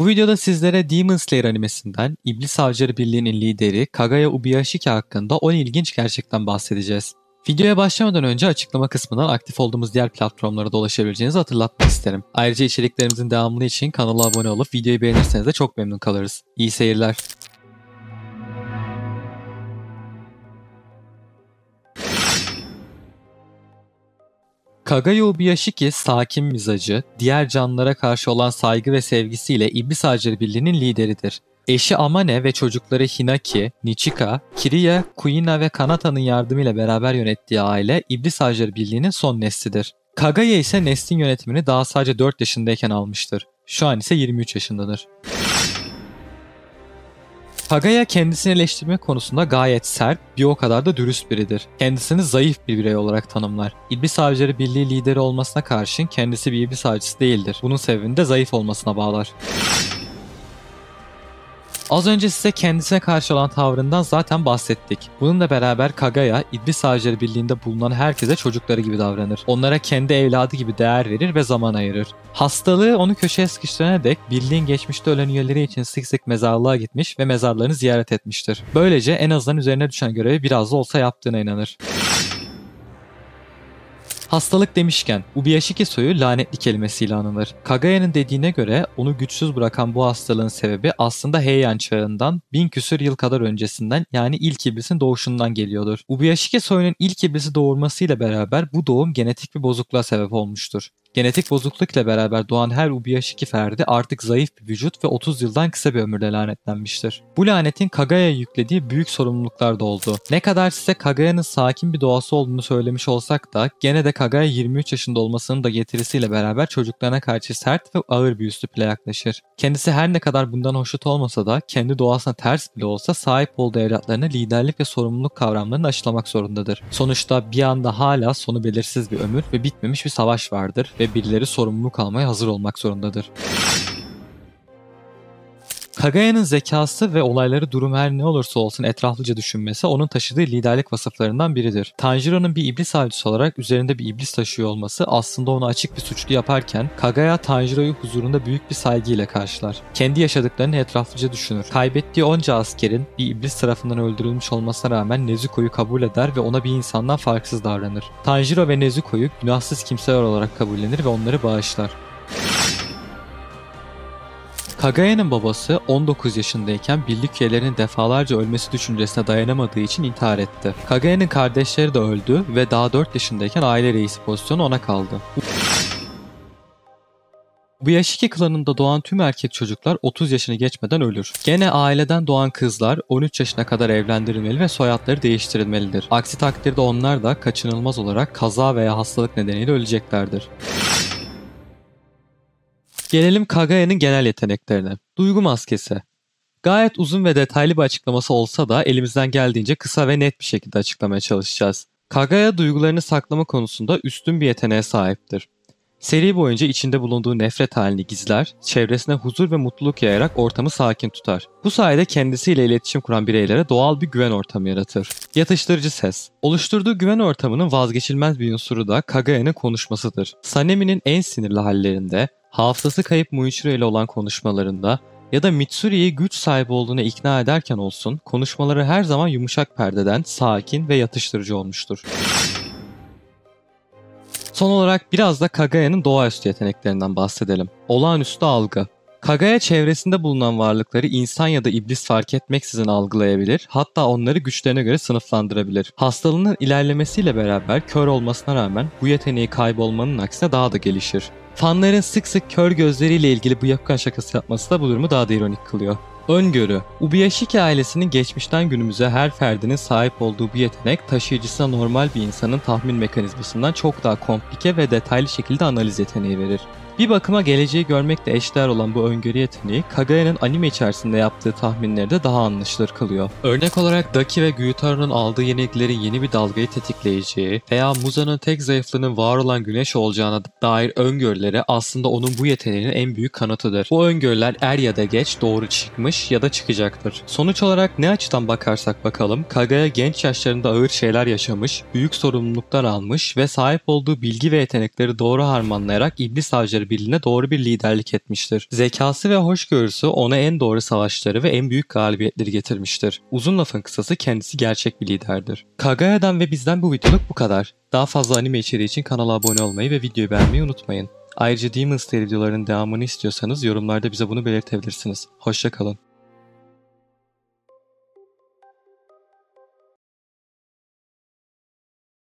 Bu videoda sizlere Demon Slayer animesinden İblis Avcıları Birliği'nin lideri Kagaya Ubuyashiki hakkında 10 ilginç gerçekten bahsedeceğiz. Videoya başlamadan önce açıklama kısmından aktif olduğumuz diğer platformlara da ulaşabileceğinizi hatırlatmak isterim. Ayrıca içeriklerimizin devamlı için kanala abone olup videoyu beğenirseniz de çok memnun kalırız. İyi seyirler. Kagaya Ubuyashiki sakin mizacı, diğer canlılara karşı olan saygı ve sevgisiyle İblis Avcıları Birliği'nin lideridir. Eşi Amane ve çocukları Hinaki, Nichika, Kiriya, Kuina ve Kanata'nın yardımıyla beraber yönettiği aile İblis Avcıları Birliği'nin son neslidir. Kagaya ise neslin yönetimini daha sadece 4 yaşındayken almıştır. Şu an ise 23 yaşındadır. Kagaya kendisini eleştirme konusunda gayet sert, bir o kadar da dürüst biridir. Kendisini zayıf bir birey olarak tanımlar. İblis Avcıları Birliği lideri olmasına karşın kendisi bir iblis avcısı değildir. Bunun sebebini de zayıf olmasına bağlar. Az önce size kendisine karşı olan tavrından zaten bahsettik. Bununla beraber Kagaya, İblis Avcıları Birliği'nde bulunan herkese çocukları gibi davranır. Onlara kendi evladı gibi değer verir ve zaman ayırır. Hastalığı onu köşeye sıkıştırana dek birliğin geçmişte ölen üyeleri için sık sık mezarlığa gitmiş ve mezarlarını ziyaret etmiştir. Böylece en azından üzerine düşen görevi biraz da olsa yaptığına inanır. Hastalık demişken Ubuyashiki soyu lanetli kelimesiyle anılır. Kagaya'nın dediğine göre onu güçsüz bırakan bu hastalığın sebebi aslında Heian çağından 1000 küsür yıl kadar öncesinden, yani ilk iblisin doğuşundan geliyordur. Ubuyashiki soyunun ilk iblisi doğurmasıyla beraber bu doğum genetik bir bozukluğa sebep olmuştur. Genetik bozukluk ile beraber doğan her Ubuyashiki ferdi artık zayıf bir vücut ve 30 yıldan kısa bir ömürle lanetlenmiştir. Bu lanetin Kagaya'ya yüklediği büyük sorumluluklar da oldu. Ne kadar size Kagaya'nın sakin bir doğası olduğunu söylemiş olsak da gene de Kagaya 23 yaşında olmasının da getirisiyle beraber çocuklarına karşı sert ve ağır bir üslupla yaklaşır. Kendisi her ne kadar bundan hoşnut olmasa da kendi doğasına ters bile olsa sahip olduğu evlatlarına liderlik ve sorumluluk kavramlarını aşılamak zorundadır. Sonuçta bir anda hala sonu belirsiz bir ömür ve bitmemiş bir savaş vardır ve birileri sorumluluk almaya hazır olmak zorundadır. Kagaya'nın zekası ve olayları durum her ne olursa olsun etraflıca düşünmesi onun taşıdığı liderlik vasıflarından biridir. Tanjiro'nun bir iblis avcısı olarak üzerinde bir iblis taşıyor olması aslında onu açık bir suçlu yaparken Kagaya Tanjiro'yu huzurunda büyük bir saygıyla karşılar. Kendi yaşadıklarını etraflıca düşünür. Kaybettiği onca askerin bir iblis tarafından öldürülmüş olmasına rağmen Nezuko'yu kabul eder ve ona bir insandan farksız davranır. Tanjiro ve Nezuko'yu günahsız kimseler olarak kabullenir ve onları bağışlar. Kagaya'nın babası 19 yaşındayken birlik üyelerinin defalarca ölmesi düşüncesine dayanamadığı için intihar etti. Kagaya'nın kardeşleri de öldü ve daha 4 yaşındayken aile reisi pozisyonu ona kaldı. Ubuyashiki klanında doğan tüm erkek çocuklar 30 yaşını geçmeden ölür. Gene aileden doğan kızlar 13 yaşına kadar evlendirilmeli ve soyadları değiştirilmelidir. Aksi takdirde onlar da kaçınılmaz olarak kaza veya hastalık nedeniyle öleceklerdir. Gelelim Kagaya'nın genel yeteneklerine. Duygu maskesi. Gayet uzun ve detaylı bir açıklaması olsa da elimizden geldiğince kısa ve net bir şekilde açıklamaya çalışacağız. Kagaya duygularını saklama konusunda üstün bir yeteneğe sahiptir. Seri boyunca içinde bulunduğu nefret halini gizler, çevresine huzur ve mutluluk yayarak ortamı sakin tutar. Bu sayede kendisiyle iletişim kuran bireylere doğal bir güven ortamı yaratır. Yatıştırıcı ses. Oluşturduğu güven ortamının vazgeçilmez bir unsuru da Kagaya'nın konuşmasıdır. Sanemi'nin en sinirli hallerinde, hafızası kayıp Muichiro ile olan konuşmalarında ya da Mitsuri'yi güç sahibi olduğuna ikna ederken olsun, konuşmaları her zaman yumuşak perdeden, sakin ve yatıştırıcı olmuştur. Son olarak biraz da Kagaya'nın doğaüstü yeteneklerinden bahsedelim. Olağanüstü algı. Kagaya çevresinde bulunan varlıkları insan ya da iblis fark etmeksizin algılayabilir, hatta onları güçlerine göre sınıflandırabilir. Hastalığının ilerlemesiyle beraber kör olmasına rağmen bu yeteneği kaybolmanın aksine daha da gelişir. Fanların sık sık kör gözleriyle ilgili bu yapkan şakası yapması da bu durumu daha da ironik kılıyor. Öngörü. Ubuyashiki ailesinin geçmişten günümüze her ferdinin sahip olduğu bu yetenek taşıyıcısına normal bir insanın tahmin mekanizmasından çok daha komplike ve detaylı şekilde analiz yeteneği verir. Bir bakıma geleceği görmekle eşdeğer olan bu öngörü yeteneği Kagaya'nın anime içerisinde yaptığı tahminleri de daha anlaşılır kılıyor. Örnek olarak Daki ve Gyutaro'nun aldığı yeniliklerin yeni bir dalgayı tetikleyeceği veya Muza'nın tek zayıflığının var olan güneş olacağına dair öngörüleri aslında onun bu yeteneğinin en büyük kanıtıdır. Bu öngörüler er ya da geç doğru çıkmış ya da çıkacaktır. Sonuç olarak ne açıdan bakarsak bakalım Kagaya genç yaşlarında ağır şeyler yaşamış, büyük sorumluluklar almış ve sahip olduğu bilgi ve yetenekleri doğru harmanlayarak İblis Avcıları Askerleri Birliği'ne doğru bir liderlik etmiştir. Zekası ve hoşgörüsü ona en doğru savaşları ve en büyük galibiyetleri getirmiştir. Uzun lafın kısası kendisi gerçek bir liderdir. Kagaya'dan ve bizden bu videoluk bu kadar. Daha fazla anime içeriği için kanala abone olmayı ve videoyu beğenmeyi unutmayın. Ayrıca Demon Slayer videolarının devamını istiyorsanız yorumlarda bize bunu belirtebilirsiniz. Hoşça kalın.